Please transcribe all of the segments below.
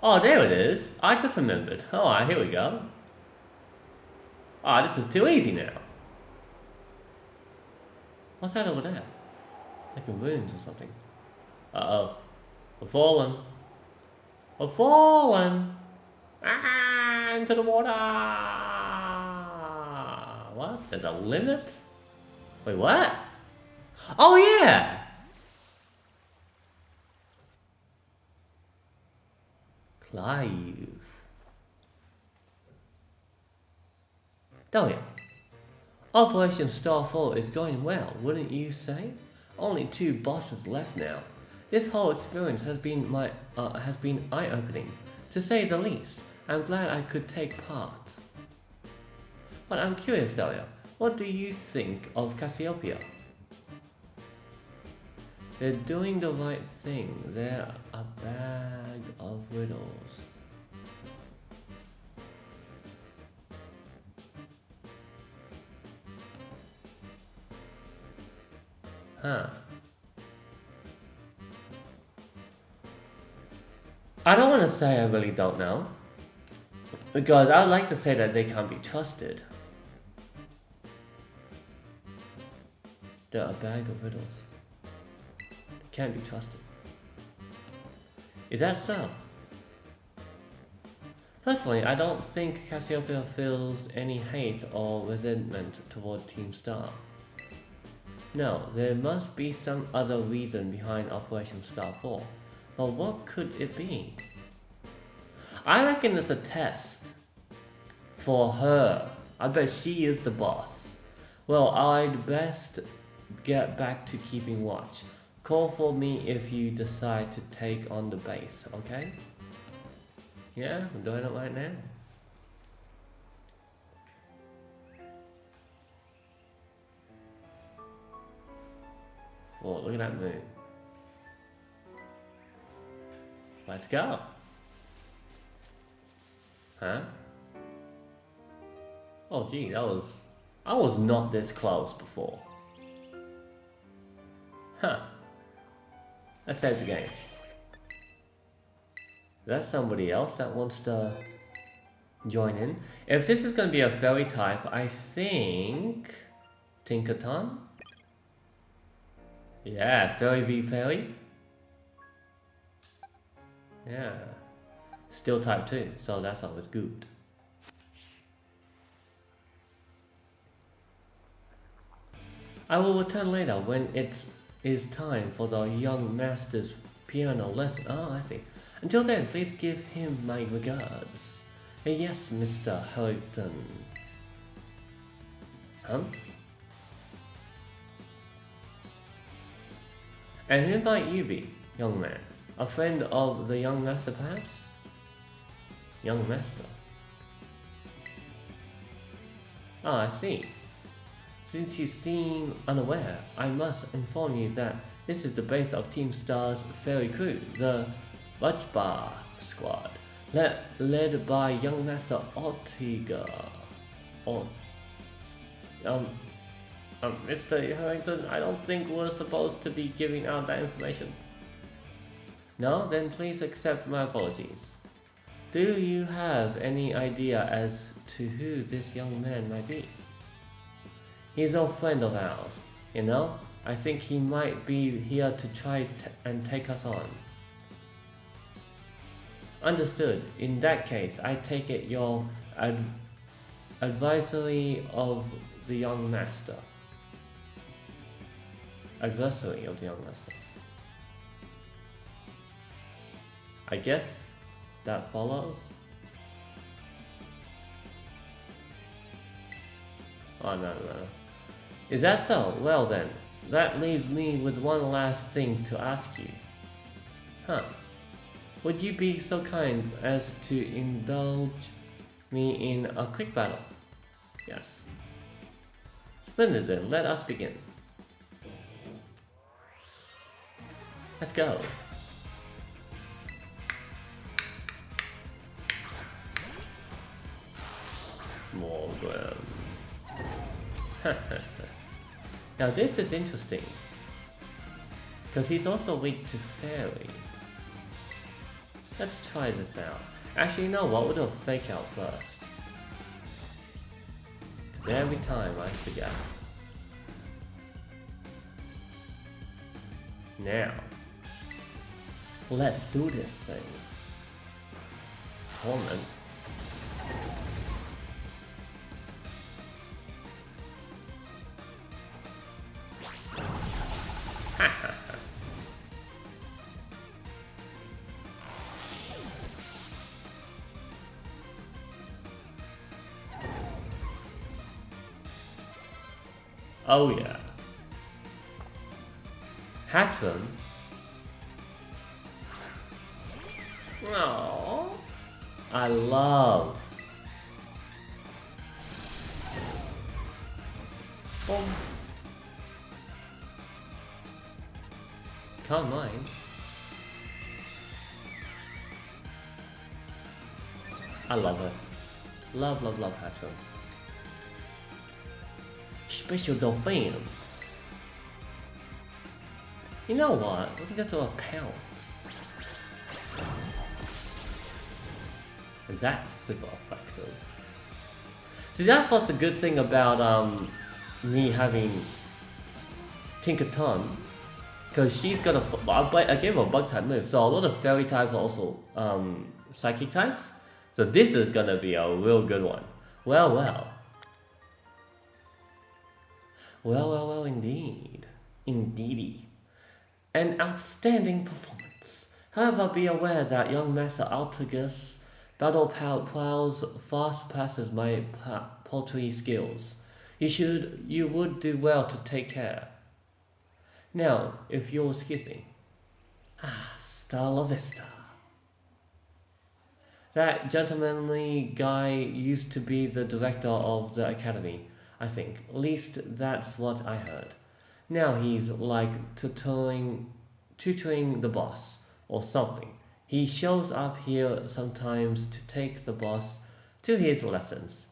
Oh, there it is. I just remembered. Alright, here we go. Ah, this is too easy now. What's that over there? Like a ruins or something. Uh-oh. We're falling. We're falling! Ah, into the water! What? There's a limit? Wait, what? Oh, yeah! Clive. Dahlia. Operation Starfall is going well, wouldn't you say? Only 2 bosses left now. This whole experience has been eye-opening, to say the least. I'm glad I could take part. But I'm curious, Dahlia, what do you think of Cassiopeia? They're doing the right thing. They're a bag of riddles. Huh. I don't want to say I really don't know. Because I would like to say that they can't be trusted. They're a bag of riddles. They can't be trusted. Is that so? Personally, I don't think Cassiopeia feels any hate or resentment toward Team Star. No, there must be some other reason behind Operation Starfall. But what could it be? I reckon it's a test. For her. I bet she is the boss. Well, I'd best get back to keeping watch. Call for me if you decide to take on the base, okay? Yeah, I'm doing it right now. Oh, look at that moon. Let's go. Huh? Oh gee, I was not this close before. Huh. Let's save the game. Is that somebody else that wants to join in? If this is going to be a fairy type, I think... Tinkerton? Yeah, fairy v fairy. Yeah. Still type 2, so that's always good. I will return later when it is time for the young master's piano lesson. Oh, I see. Until then, please give him my regards. Yes, Mr. Harrington. Huh? And who might you be, young man? A friend of the young master, perhaps? Young master. Ah, I see. Since you seem unaware, I must inform you that this is the base of Team Star's fairy crew, the Butchbar Squad, led by young master Ortega. Mr. Harrington, I don't think we're supposed to be giving out that information. No? Then please accept my apologies. Do you have any idea as to who this young man might be? He's no friend of ours, you know? I think he might be here to try and take us on. Understood. In that case, I take it your advisory of the young master. Adversary of the young master. I guess that follows. Oh no. Is that so? Well then, that leaves me with one last thing to ask you. Huh. Would you be so kind as to indulge me in a quick battle? Yes. Splendid then, let us begin. Let's go. Morgan. Now this is interesting, because he's also weak to fairy. Let's try this out. Actually, no, what would a fake out first? 'Cause every time I forget. Now, let's do this thing. Woman. Oh yeah. Hatton. Oh, I love. Oh. Can't mind. I love it. Love, love, love Hatton. Special dolphins. You know what? We can just do a pounce. And that's super effective. See, that's what's a good thing about me having Tinkerton. Because she's got I gave her a bug type move, so a lot of fairy types are also psychic types. So this is gonna be a real good one. Well, well. Well, well, well, indeed. Indeedy. An outstanding performance. However, be aware that young Master Altagus battle plows far surpasses my paltry skills. You would do well to take care. Now, if you'll excuse me. Hasta la vista. That gentlemanly guy used to be the director of the academy, I think. At least that's what I heard. Now he's like tutoring the boss or something. He shows up here sometimes to take the boss to his lessons.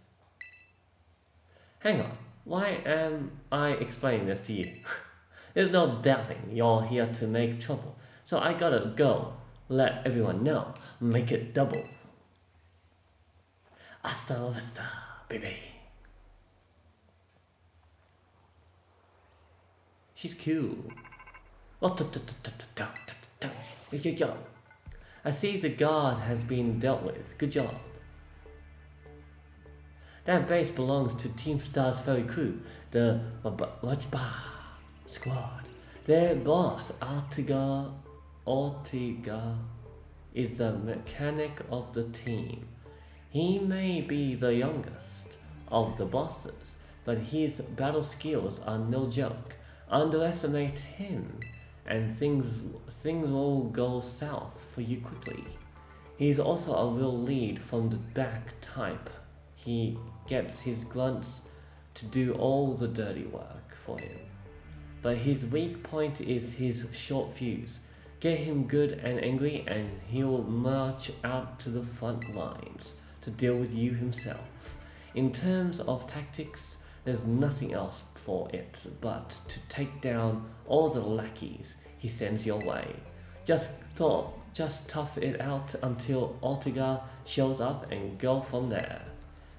Hang on, why am I explaining this to you? There's no doubting you're here to make trouble, so I gotta go let everyone know. Make it double. Hasta la vista, baby. She's cool. Yo. I see the guard has been dealt with. Good job. That base belongs to Team Star's ferry crew, the squad. Their boss, Ortega, is the mechanic of the team. He may be the youngest of the bosses, but his battle skills are no joke. Underestimate him, and things will go south for you quickly. He's also a real lead from the back type. He gets his grunts to do all the dirty work for him. But his weak point is his short fuse. Get him good and angry and he'll march out to the front lines to deal with you himself. In terms of tactics, there's nothing else for it but to take down all the lackeys he sends your way. Just tough it out until Ortega shows up and go from there.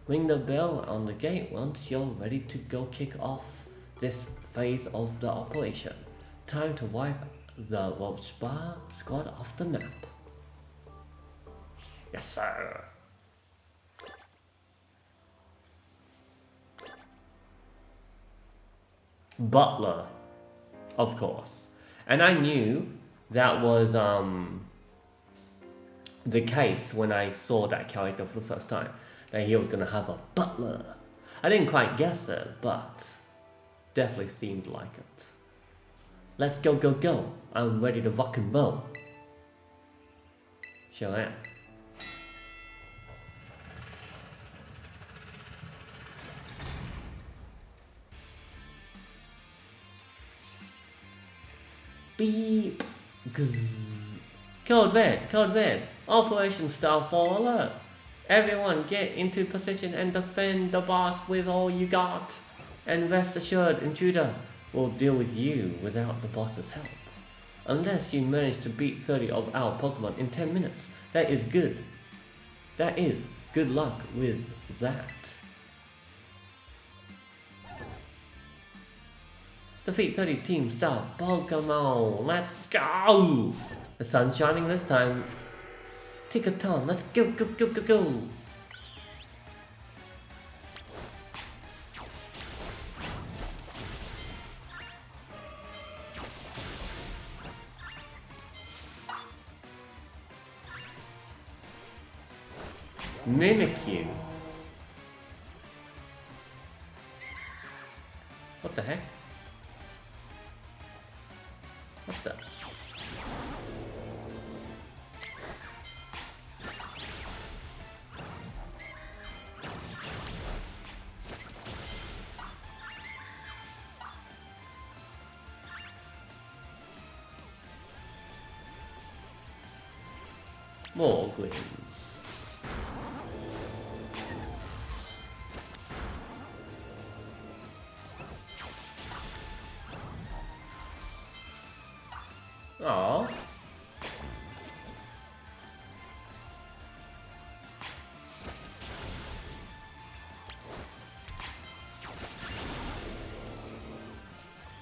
Ring the bell on the gate once you're ready to go kick off this phase of the operation. Time to wipe the Wolfsbar squad off the map. Yes, sir. Butler, of course. And I knew that was the case when I saw that character for the first time, that he was gonna have a butler. I didn't quite guess it, but definitely seemed like it. Let's go, go, go. I'm ready to rock and roll. Sure am. Beep. Gzz. Code red. Operation Starfall alert. Everyone get into position and defend the boss with all you got. And rest assured, intruder will deal with you without the boss's help. Unless you manage to beat 30 of our Pokemon in 10 minutes. That is good. That is good luck with that. Defeat 30 Team Star Pokemon. Let's go! The sun's shining this time. Take a turn. Let's go, go, go, go, go. Mimikyu. What the heck? What the? More glims. Aww.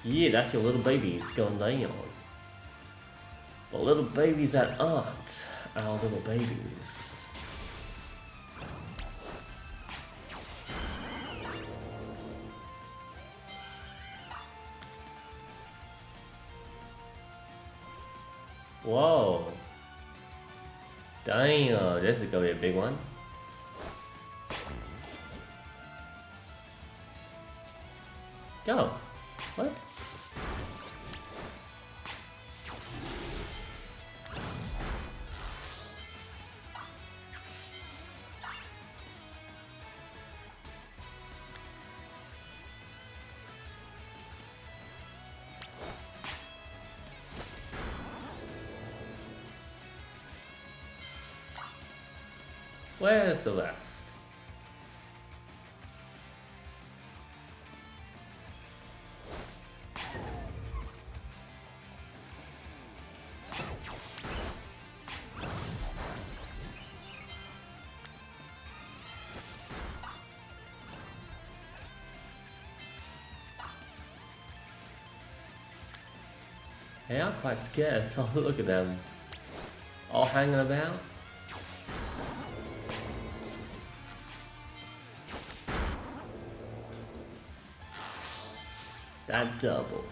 Yeah, that's your little babies going down. The little babies that aren't our little babies. Whoa. Damn, this is gonna be a big one. Go. What? Where's the rest? They are quite scared, so look at them. All hanging about. That double.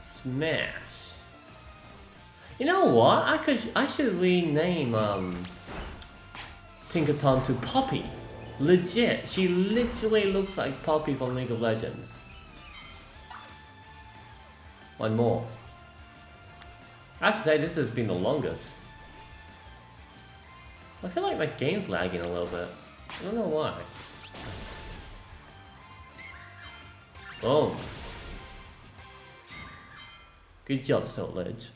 Smash. You know what? I should rename Tinkaton to Poppy. Legit. She literally looks like Poppy from League of Legends. One more. I have to say this has been the longest. I feel like my game's lagging a little bit. I don't know why. Boom. Good job, Soulage.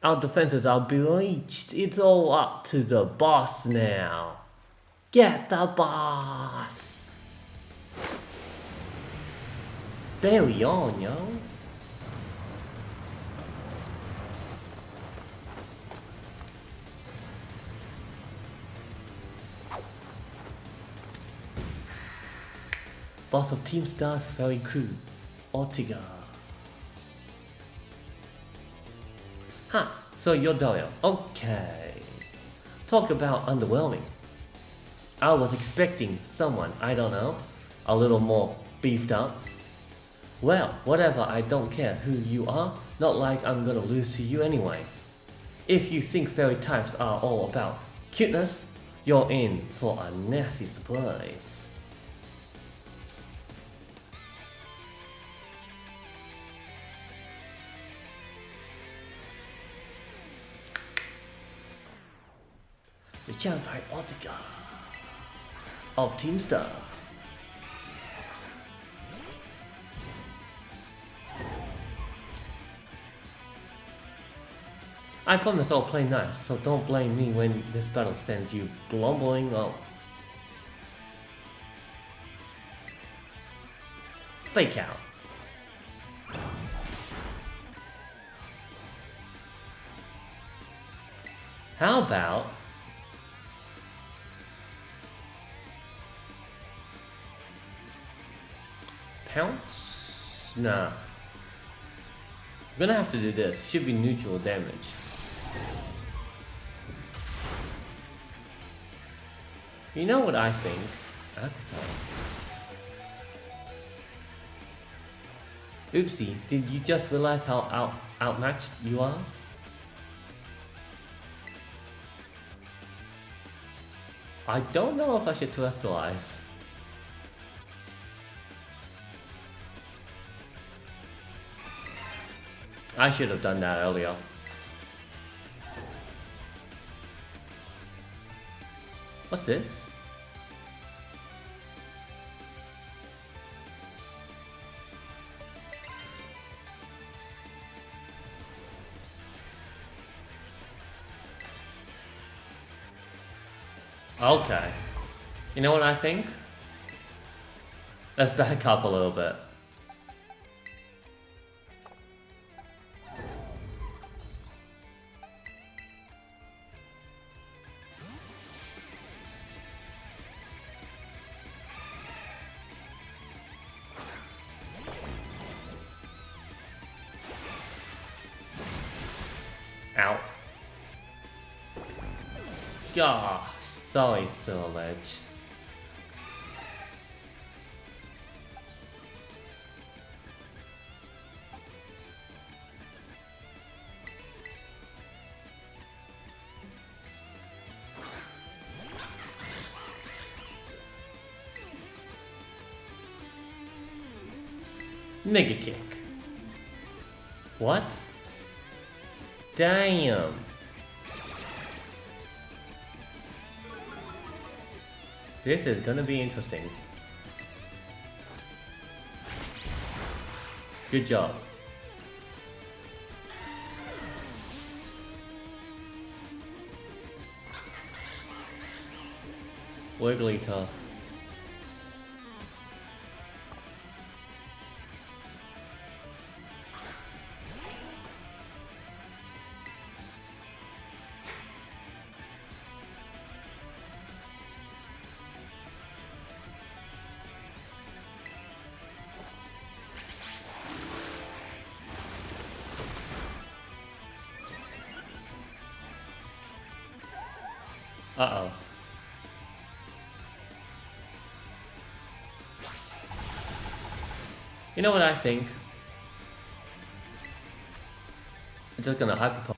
Our defenses are breached. It's all up to the boss now. Get the boss. Very on, yo. Boss of Team Star's Fairy Crew, Ortiga. Huh, so you're Dario. Okay. Talk about underwhelming. I was expecting someone, I don't know, a little more beefed up. Well, whatever, I don't care who you are, not like I'm gonna lose to you anyway. If you think fairy types are all about cuteness, you're in for a nasty surprise. The Shanghai Ortiga of Team Star. I promise I'll play nice, so don't blame me when this battle sends you blumbling out. Fake out. How about pounce? Nah. I'm gonna have to do this. Should be neutral damage. You know what I think? Oopsie, did you just realize how outmatched you are? I don't know if I should terrestrialize. I should have done that earlier. What's this? Okay. You know what I think? Let's back up a little bit. Ow. Gosh, sorry, Silage. Mega kick. What? Damn. This is gonna be interesting. Good job. Wiggly tough. Uh-oh. You know what I think? I'm just gonna hyper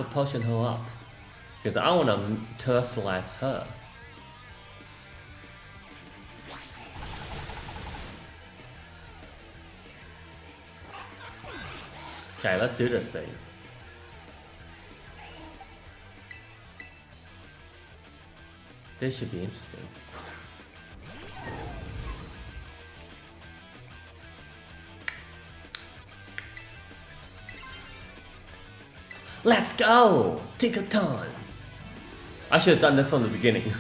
potion her up. Because I wanna terrestrialize her. Okay, let's do this thing. This should be interesting. Let's go! Take a ton! I should have done this from the beginning.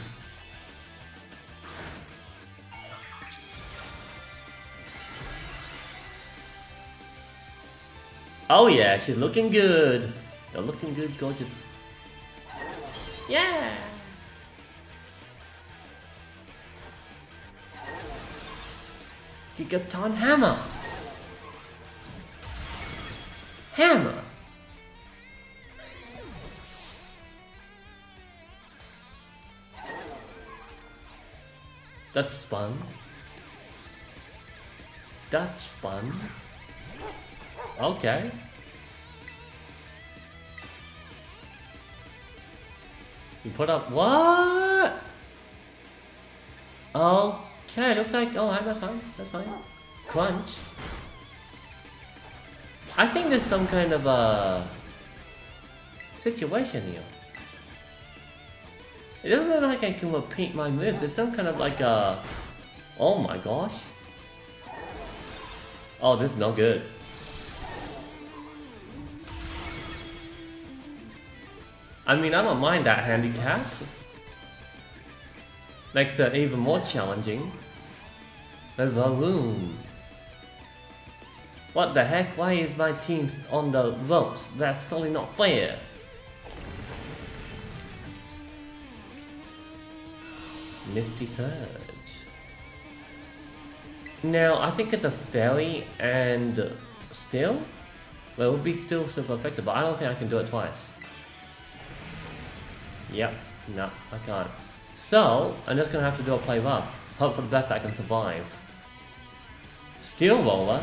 Oh yeah, she's looking good. You're looking good, gorgeous. Yeah! Gigaton hammer! Hammer! That's fun. That's fun. Okay. You put up what? Okay, looks like alright, that's fine. That's fine. Crunch. I think there's some kind of a situation here. It doesn't look like I can repeat my moves. It's some kind of like a... Oh my gosh. Oh, this is no good. I mean, I don't mind that handicap. Makes it even more challenging. A balloon. What the heck? Why is my team on the ropes? That's totally not fair. Misty Surge. Now, I think it's a fairy and still? Well, it would be still super effective, but I don't think I can do it twice. Yep, no, I can't. So, I'm just gonna have to do a play rough. Hope for the best I can survive. Steel Roller?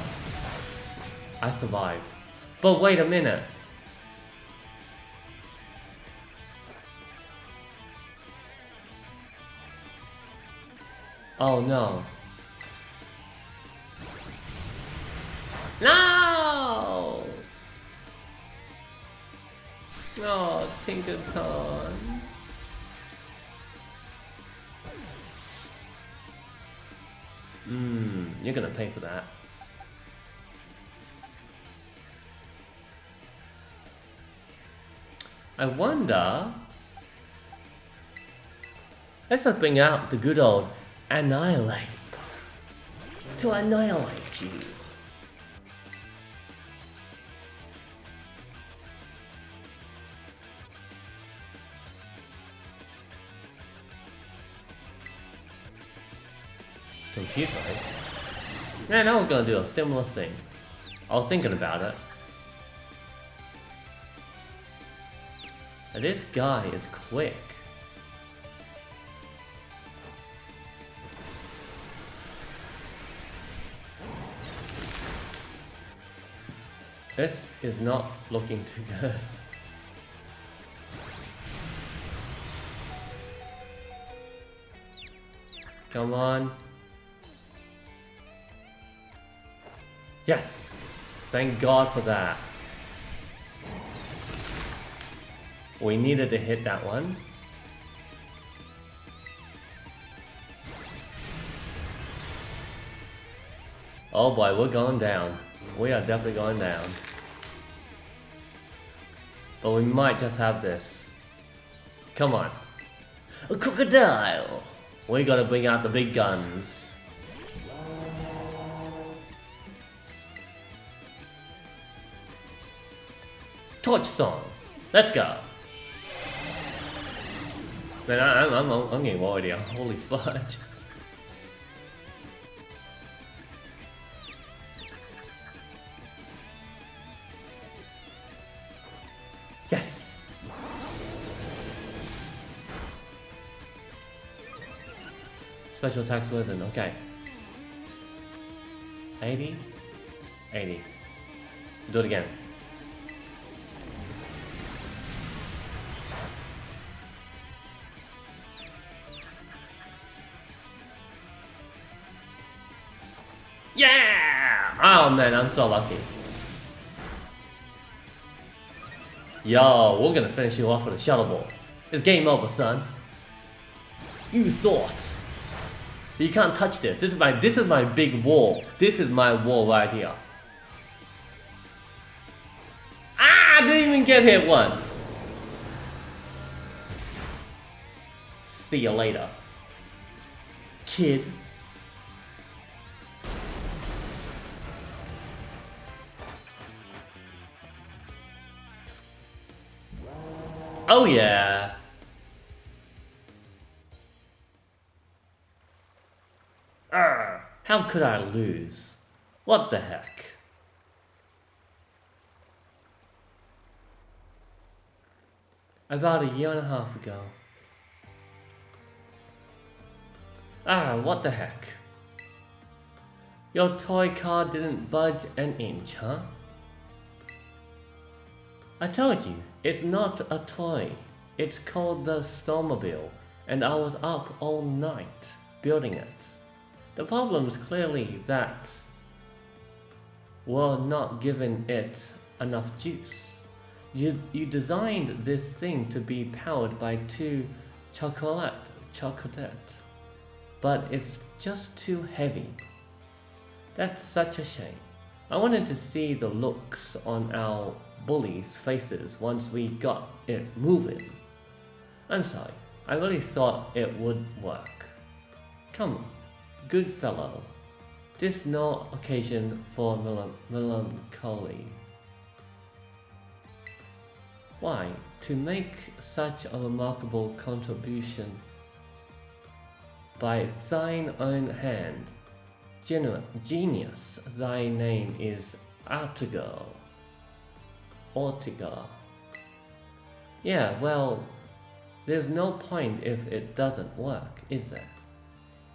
I survived. But wait a minute. Oh no. No! Oh, Tinkerton. You're gonna pay for that. I wonder... Let's not bring out the good old annihilate. To annihilate you. Computer. Man, I was gonna do a similar thing. I was thinking about it. This guy is quick. This is not looking too good. Come on. Yes! Thank God for that. We needed to hit that one. Oh boy, we're going down. We are definitely going down. But we might just have this. Come on. A crocodile! We gotta bring out the big guns. Torch song. Let's go. Man, I'm getting worried here. Holy fudge. Yes. Special attacks within. Okay. 80. 80. Do it again. Yeah! Oh man, I'm so lucky. Yo, we're gonna finish you off with a shuttle ball. It's game over, son. You thought. You can't touch this. This is my big wall. This is my wall right here. Ah! I didn't even get hit once. See you later, kid. Oh yeah. How could I lose? What the heck? About a year and a half ago. What the heck? Your toy car didn't budge an inch, huh? I told you, it's not a toy. It's called the Stormobile, and I was up all night building it. The problem is clearly that we're not giving it enough juice. You designed this thing to be powered by 2 chocolate, but it's just too heavy. That's such a shame. I wanted to see the looks on our bullies' faces once we got it moving. I'm sorry, I really thought it would work. Come on, good fellow, This no occasion for melancholy. Why, to make such a remarkable contribution by thine own hand, genius, thy name is Artigo. Ortiga. Yeah, well, there's no point if it doesn't work, is there?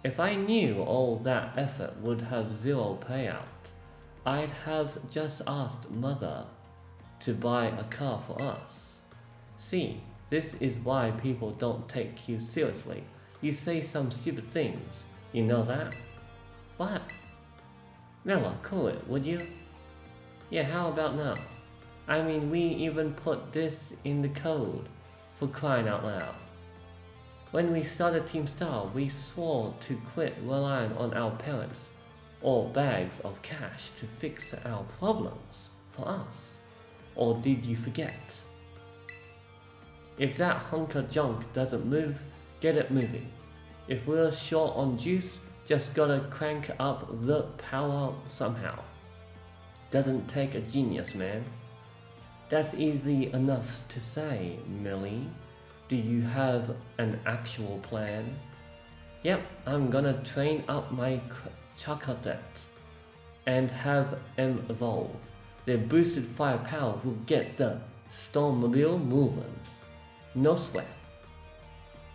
If I knew all that effort would have zero payout, I'd have just asked Mother to buy a car for us. See, this is why people don't take you seriously. You say some stupid things. You know that? What? Miller, cool it, would you? Yeah, how about now? I mean, we even put this in the code, for crying out loud. When we started Team Star, we swore to quit relying on our parents or bags of cash to fix our problems for us. Or did you forget? If that hunk of junk doesn't move, get it moving. If we're short on juice, just gotta crank up the power somehow. Doesn't take a genius, man. That's easy enough to say, Millie. Do you have an actual plan? Yep, I'm gonna train up my chocolate and have them evolve. Their boosted firepower will get the Stormmobile moving. No sweat.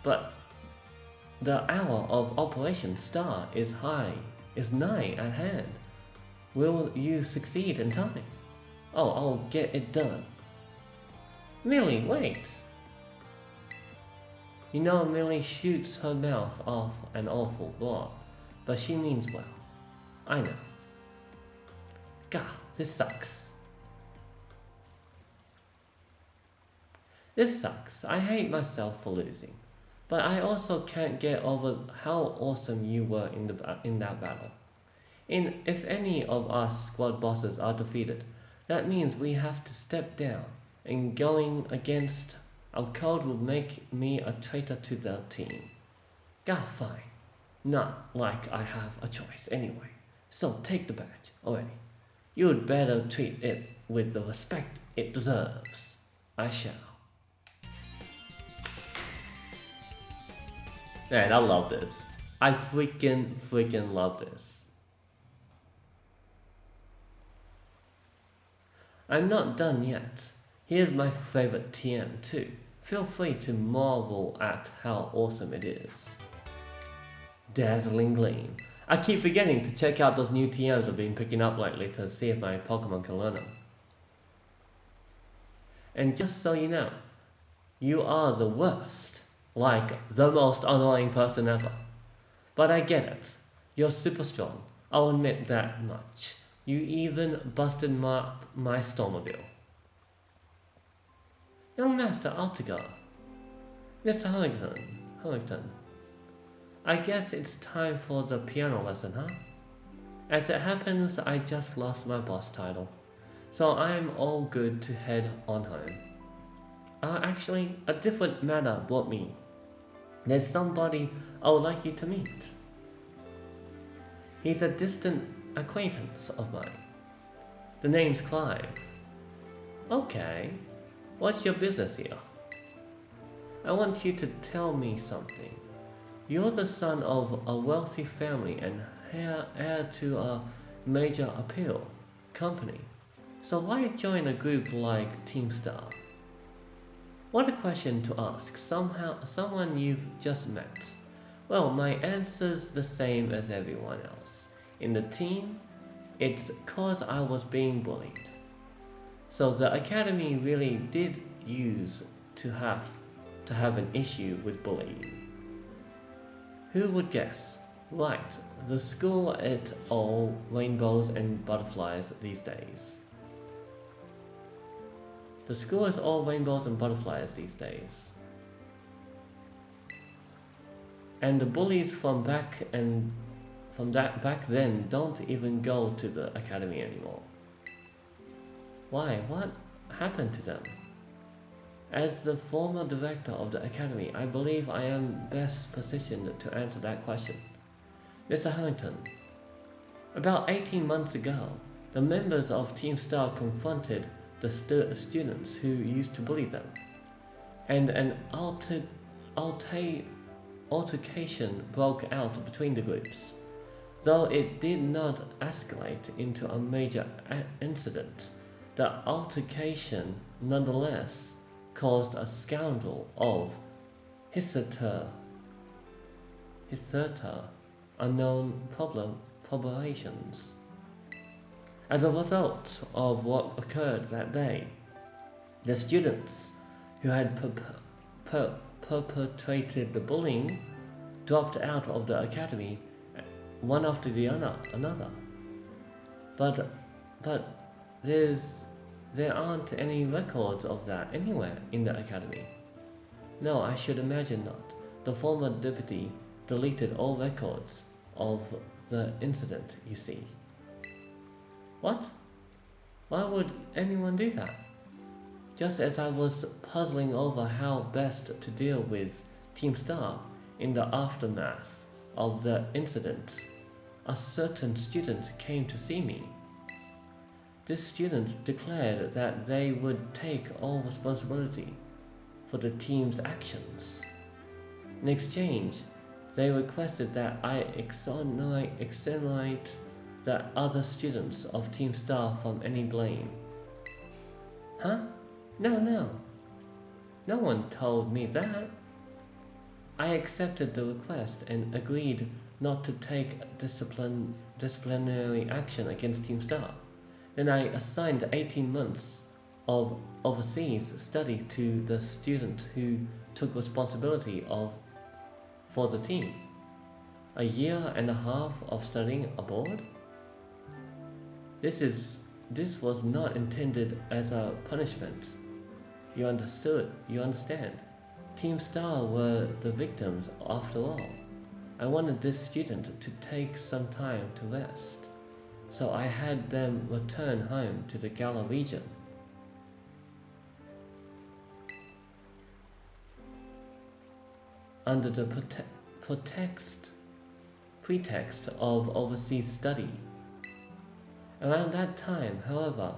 But the hour of Operation Star is nigh at hand. Will you succeed in time? Oh, I'll get it done. Millie, wait! You know, Millie shoots her mouth off an awful lot, but she means well. I know. God, this sucks. This sucks. I hate myself for losing, but I also can't get over how awesome you were in that battle. If any of us squad bosses are defeated, that means we have to step down, and going against our code will make me a traitor to the team. God, fine. Not like I have a choice anyway. So take the badge already. You'd better treat it with the respect it deserves. I shall. Man, I love this. I freaking love this. I'm not done yet. Here's my favorite TM too. Feel free to marvel at how awesome it is. Dazzling Gleam. I keep forgetting to check out those new TMs I've been picking up lately to see if my Pokemon can learn them. And just so you know, you are the worst. Like the most annoying person ever. But I get it. You're super strong. I'll admit that much. You even busted my Stormmobile. Young Master Altigar. Mr. Harrington. I guess it's time for the piano lesson, huh? As it happens, I just lost my boss title. So I'm all good to head on home. Actually, a different matter brought me. There's somebody I would like you to meet. He's a distant acquaintance of mine. The name's Clive. Okay, what's your business here? I want you to tell me something. You're the son of a wealthy family and heir to a major appeal company. So why join a group like Team Star? What a question to ask someone you've just met. Well, my answer's the same as everyone else. In the team, it's cause I was being bullied. So the academy really did use to have an issue with bullying. Who would guess? Right, the school at all rainbows and butterflies these days. The school is all rainbows and butterflies these days. And the bullies from back then don't even go to the academy anymore. Why? What happened to them? As the former director of the academy, I believe I am best positioned to answer that question. Mr. Harrington, About 18 months ago, the members of Team Star confronted the students who used to bully them, and an altercation broke out between the groups. Though it did not escalate into a major incident, the altercation nonetheless caused a scoundrel of hitherto unknown probations. As a result of what occurred that day, the students who had perpetrated the bullying dropped out of the academy one after the another. But there aren't any records of that anywhere in the academy. No, I should imagine not. The former deputy deleted all records of the incident, you see. What? Why would anyone do that? Just as I was puzzling over how best to deal with Team Star in the aftermath of the incident, a certain student came to see me. This student declared that they would take all responsibility for the team's actions. In exchange, they requested that I exonerate the other students of Team Star from any blame. Huh? No. No one told me that. I accepted the request and agreed not to take disciplinary action against Team Star. Then I assigned 18 months of overseas study to the student who took responsibility for the team. A year and a half of studying abroad? This was not intended as a punishment. You understand. Team Star were the victims after all. I wanted this student to take some time to rest, so I had them return home to the Gala region. Under the pretext of overseas study. Around that time, however,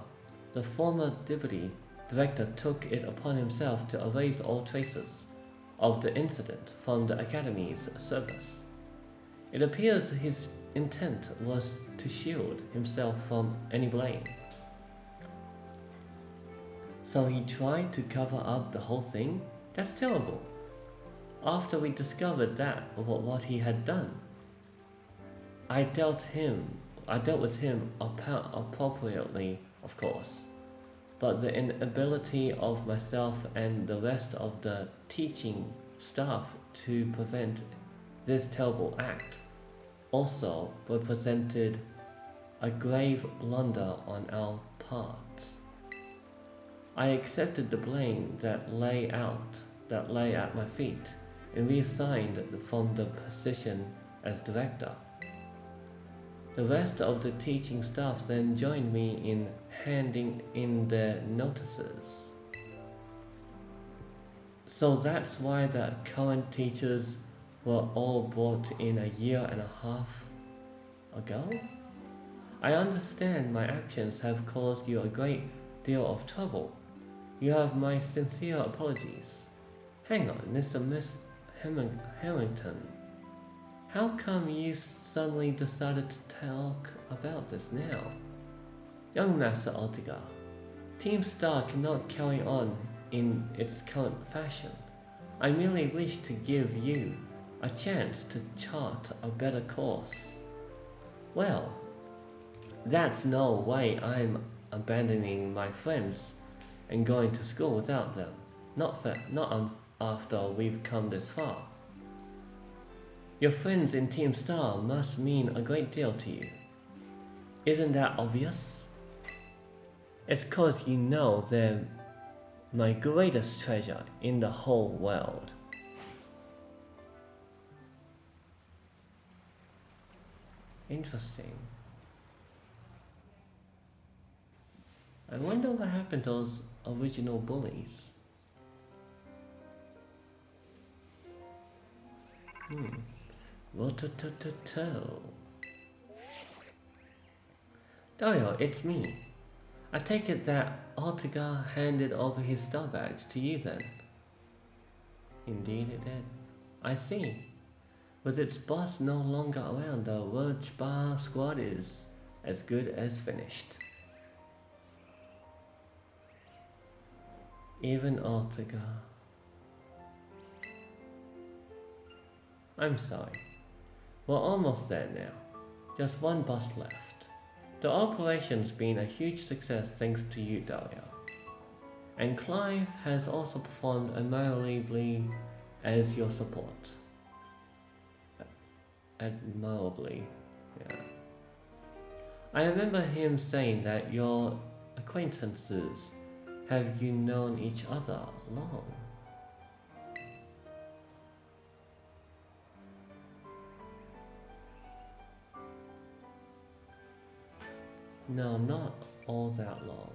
the former deputy director took it upon himself to erase all traces of the incident from the academy's service. It appears his intent was to shield himself from any blame. So he tried to cover up the whole thing? That's terrible. After we discovered what he had done, I dealt with him appropriately, of course. But the inability of myself and the rest of the teaching staff to prevent this terrible act also represented a grave blunder on our part. I accepted the blame that lay at my feet and reassigned from the position as director. The rest of the teaching staff then joined me in handing in their notices. So that's why the current teachers were all brought in a year and a half ago? I understand my actions have caused you a great deal of trouble. You have my sincere apologies. Hang on, Miss Harrington. How come you suddenly decided to talk about this now? Young Master Ortega, Team Star cannot carry on in its current fashion. I merely wish to give you a chance to chart a better course. Well, that's no way I'm abandoning my friends and going to school without them. Not after we've come this far. Your friends in Team Star must mean a great deal to you. Isn't that obvious? It's 'cause you know they're my greatest treasure in the whole world. Interesting. I wonder what happened to those original bullies. Rototototo. Dario, it's me. I take it that Ortega handed over his star badge to you then? Indeed it did. I see. With its boss no longer around, the Roach Bar squad is as good as finished. Even Ortega. I'm sorry. We're almost there now. Just one boss left. The operation's been a huge success thanks to you, Dario. And Clive has also performed admirably as your support. Admirably, yeah. I remember him saying that your acquaintances have you known each other long. No, not all that long.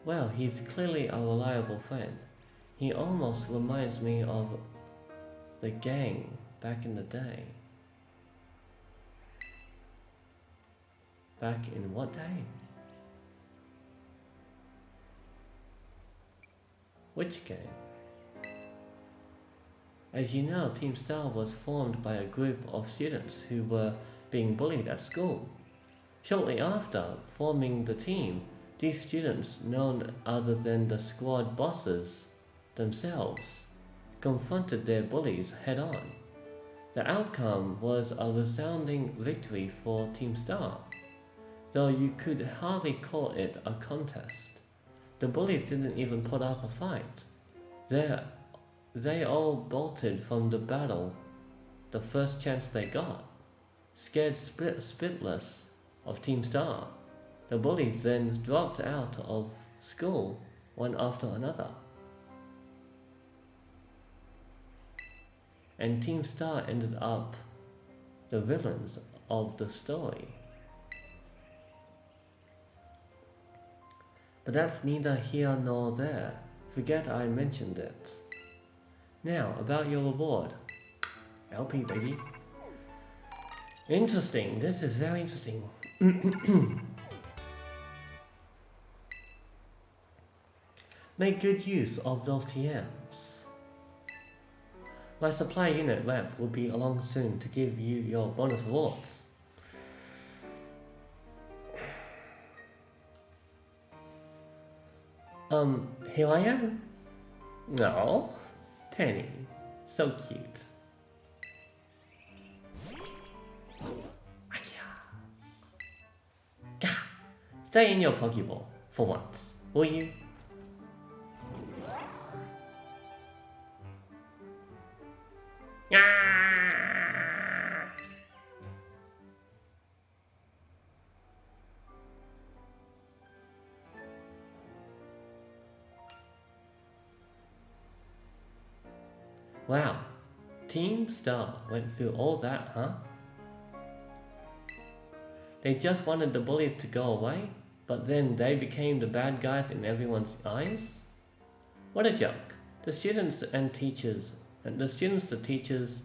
Well, he's clearly a reliable friend. He almost reminds me of the gang back in the day. Back in what day? Which gang? As you know, Team Star was formed by a group of students who were being bullied at school. Shortly after forming the team, these students, known other than the squad bosses themselves, confronted their bullies head-on. The outcome was a resounding victory for Team Star, though you could hardly call it a contest. The bullies didn't even put up a fight. They all bolted from the battle the first chance they got, scared spitless of Team Star. The bullies then dropped out of school one after another. And Team Star ended up the villains of the story. But that's neither here nor there. Forget I mentioned it. Now, about your reward. LP, baby. Interesting. This is very interesting. Make good use of those TMs. My supply unit rep will be along soon to give you your bonus rewards. Here I am. No, Penny, so cute. Stay in your Pokeball for once, will you? Wow, Team Star went through all that, huh? They just wanted the bullies to go away, but then they became the bad guys in everyone's eyes? What a joke. The students, the teachers,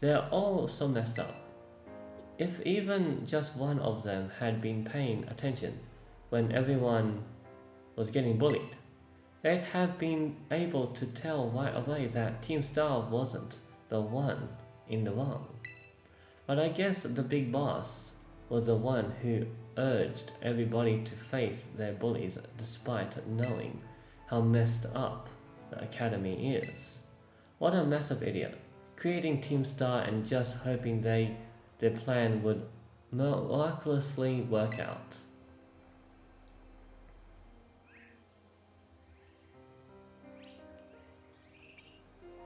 they're all so messed up. If even just one of them had been paying attention when everyone was getting bullied, they'd have been able to tell right away that Team Star wasn't the one in the wrong. But I guess the big boss was the one who urged everybody to face their bullies despite knowing how messed up the academy is. What a massive idiot, creating Team Star and just hoping their plan would miraculously work out.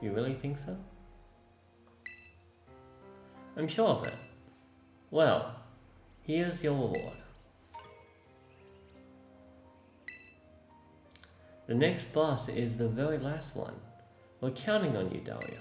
You really think so? I'm sure of it. Well, here's your reward. The next boss is the very last one. We're counting on you, Dario.